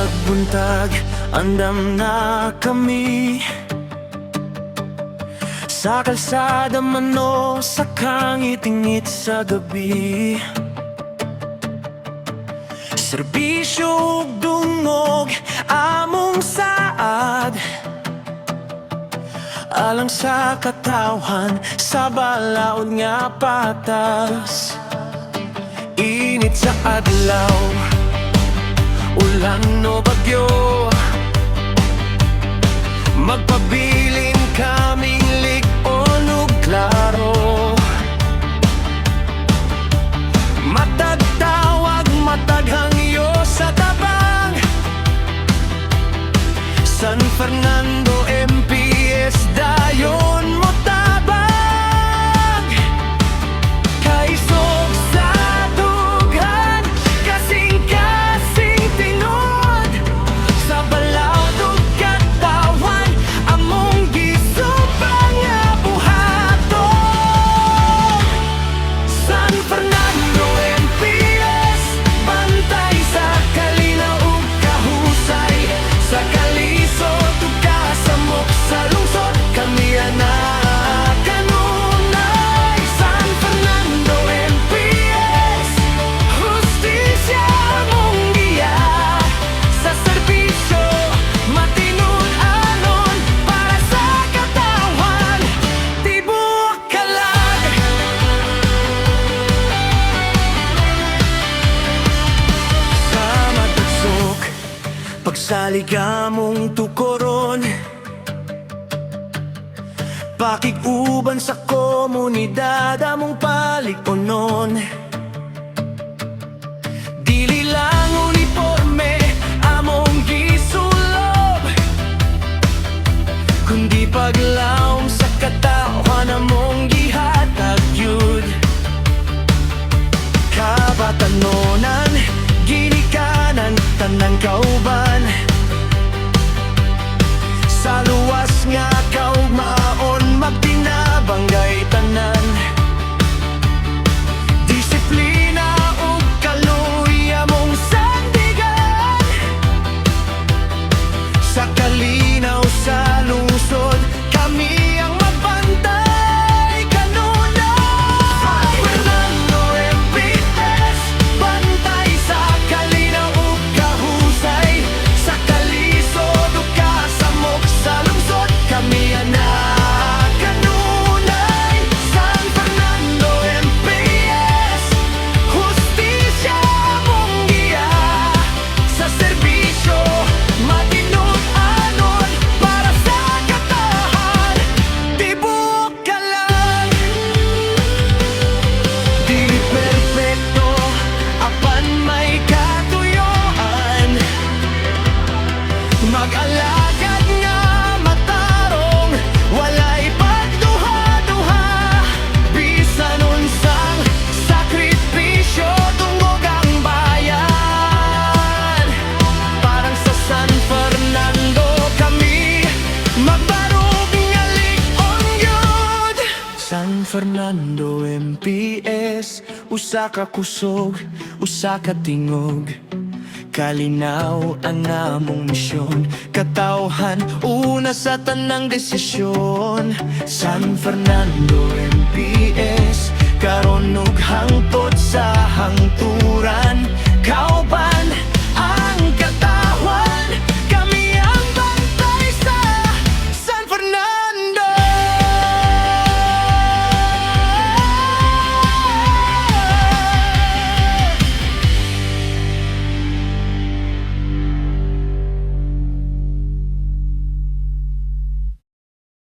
pagbuntag, andam na kami sa kalsada man o sa kangitingit sa gabi. Serbisyo ug dungog among saad, alang sa katawhan sa balaod nga patas. Init sa adlaw, ulan o bagyo, magpabilin kaming lig-on ug klaro. Matag tawag, matag hangyo sa tabang, San Fernando MPS dayon mo tabang. Kaisog sa dugan, kasing-kasing tinod, sa balaod ug katawan among gisubang nga buhaton. San Fernando MPS, bantay sa kalinaw ug kahusay, sa kalisod ug kasamok sa lungsod kami ana kanunay. San Fernando MPS, hustisya among giya, sa serbisyo matinud-anon para sa katawan tibuok kalag. Sa matagsok, pagsalig among tukoron, pakig-uban sa komunidad among palikonon. Dili lang uniforme among gisulob, kundi paglaom sa katawhan among gihatag yun. Kabatanonan, ginikanan, tanang kauban, sa luwas nga kaugmaon magpinabanggay tanan. Disiplina ug kaluoy among sandigan, sa kalinaw sa lungsod kami ang magbantay kanunay. San Fernando MPS, bantay sa kalinaw ug kahusay, sa kalisod ug kasamok sa lungsod kami ana kanunay. San Fernando MPS, hustisya among giya, sa serbisyo matinud-anon para sa katahan tibuok kalag. Dili perpekto, apan may katuyoan, mag-alagad nga matarong, walay pagduha-duha, bisan unsang sakripisyo tungog ang bayan. Parang sa San Fernando kami magbarog nga lig-on gyud. San Fernando MPS, usa ka kusog, usa ka tingog, kalinaw ang among misyon, katawhan una sa tanang desisyon. San Fernando MPS, karon ug hangtod sa hangturan,